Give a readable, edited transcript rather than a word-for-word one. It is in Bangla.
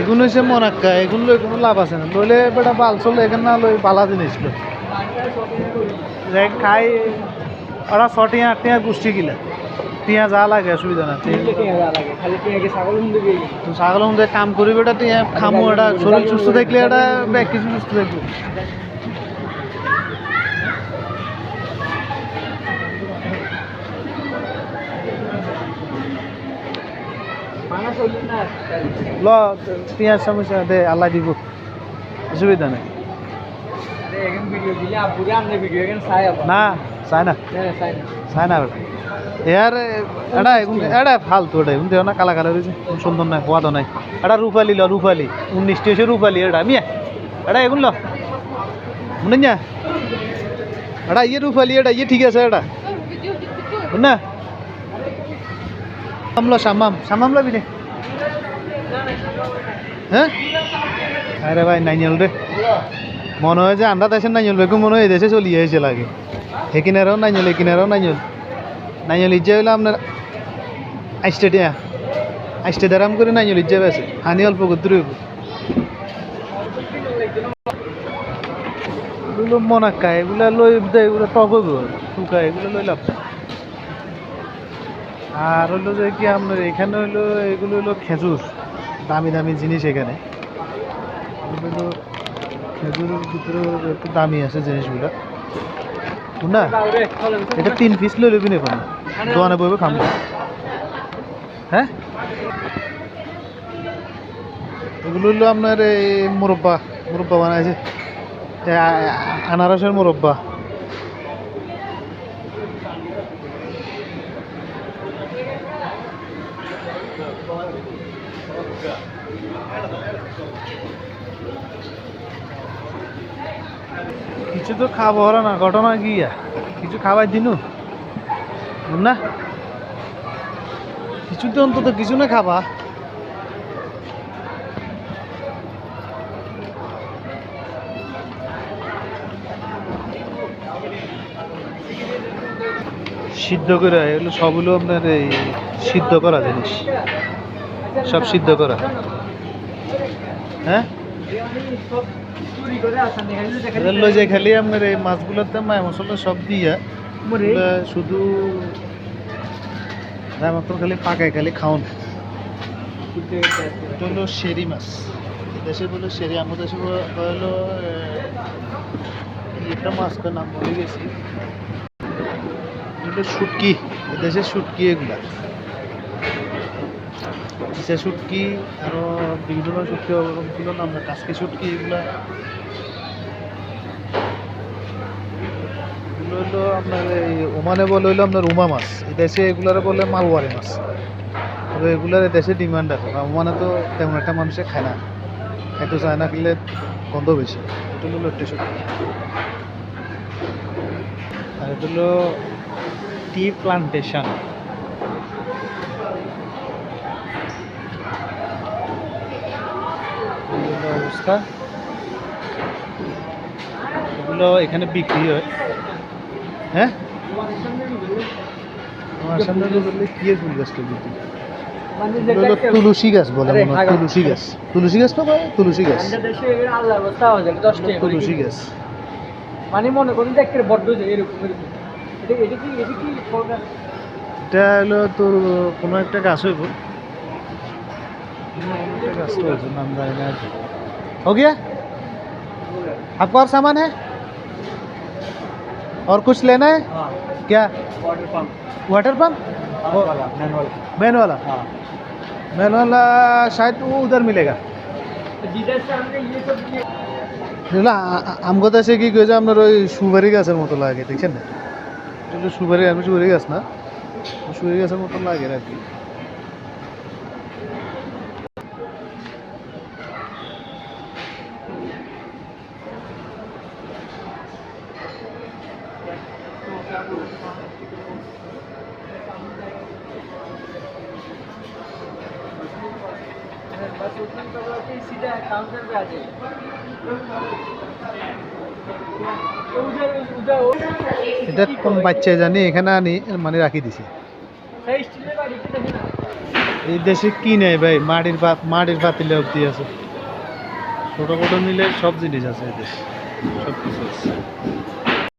এগুলো হচ্ছে মনাক্কা, এগুলো কোনো লাভ আছে না, লইলে বেটা বাল চলে এখানে না লই বালা জিনিস খাই ওরা 6 টিয়া 8 টিয়া গোষ্ঠী গিলা টিয়া যা লাগে অসুবিধা না। তো ছাগল মধ্যে কাম করিবে এটা টিয়া খামো, এটা শরীর সুস্থ থাকলে এটা কিছু সুস্থ থাকবে। ল টিয়ার সমস্যা দে আল্লাহ দিব, অসুবিধা নেই। না চাই না চাই না এর এটা এটা ফালতু, এটা এখন দেও না কালা কালার হয়েছে, সুন্দর নাই হওয়া নাই। এটা রূপালি ল রূপালি 19টি হয়েছে রূপালি, এটা মিয়া এটা এগুন ল মনে না এটা ইয়ে রূপালি, এটা ইয়ে ঠিক আছে এটা না সামলো সামাম সামাম লবি রে। হ্যাঁ আরে ভাই নাইল রে, মনে হয় যে আমরা দেশের নাইল বেগম মনে হয় এই দেশে চলিয়ে এসে লাগে, একিনারাও নাইল একিনারাও নাইল নাইল ইজ্জা হইলে আপনার আইস্টে দারাম করে নাইল ইজ্জা আছে হানি অল্প করতে রইব। এগুলো মনাক্কা এগুলা লই এগুলো টক হইব শুকা, এগুলো লই লাভ। আর হইলো যে কি আপনার এখানে হইলো এগুলো হইলো খেজুর, দামি দামি জিনিস এখানে হইলো খেজুরের ভিতরে একটু দামি আছে জিনিসগুলো না। এটা 3 পিস লই লবি না পানি দোকানে বইবে খাম। হ্যাঁ এগুলো হইলো আপনার এই মুরব্বা মুরব্বা বানাইছে, আনারসের মুরব্বা। কিছু তো খাবো হলো না, ঘটনা গিয়া কিছু খাবার দিনু না, কিছু তো অন্তত কিছু না খাবা। সিদ্ধ করে এগুলো সবগুলো আপনার এই সিদ্ধ করা জিনিস, সব সিদ্ধ করা। হ্যাঁ যে খালি আপনার এই মাছগুলোর দাম মায় মশলা সব দিয়া শুধু মাত্র খালি পাকায় খালি খাওন। এটা হলো শেরি মাছ, দেশে বলে শেরি, আমাদের দেশে হলো একটা মাছটার নাম বলে গেছি, শুটকি, দেশের শুটকি এগুলা শুটকি আরো বিভিন্ন শুটকি ওরকমগুলো নাম না, কাসকি শুটকি এগুলা হইলো আপনার এই ওমানে বলে হইলো আপনার উমা মাছ, এই দেশে এগুলারে বলে মালওয়ারি মাছ, তবে এগুলার দেশে ডিমান্ড আছে। ওমানে তো তেমন একটা মানুষে খায় না, একটু চায় না, খেলে গন্ধ বেশি। এটা হলো একটা শুটকি। আর এটা হলো টি প্লান্টেশন, অবস্থা এগুলো এখানে বিক্রি হয়। হ্যাঁ আমার সামনে বললে কি ফুল গাছটা বিক্রি, তুলসী গাছ বলে, তুলসী গাছ, তুলসী গাছ তো তুলসী গাছ, তুলসী গাছ মানে মনে করেন দেখতে বড্ড এরকম। এটা হলো তোর কোনো একটা গাছ হইব, गाछ तो नाम जाने ना। हो गया? आपको और सामान है और कुछ लेना है? हाँ। क्या? वाटर पंप मैन वाला हाँ। मैन वाला शायद वो उधर मिलेगा। আমগো দেশে কি কইছে আপনার ওই সুপারি গাছের মতো লাগে, দেখছেন না? এটা সুপারি, আমি সুপারি গাছ না, সুপারি গাছের মতো লাগে আর কি। सीधा काउंटर पे आ जाइए। এটা কোন বাচ্চা জানি এখানে আনি মানে রাখি দিছি। এই দেশে কি নেই ভাই, মাটির পাতিলে অব্দি আছে, ছোট বড় মিলে সব জিনিস আছে এই দেশে, সব কিছু আছে।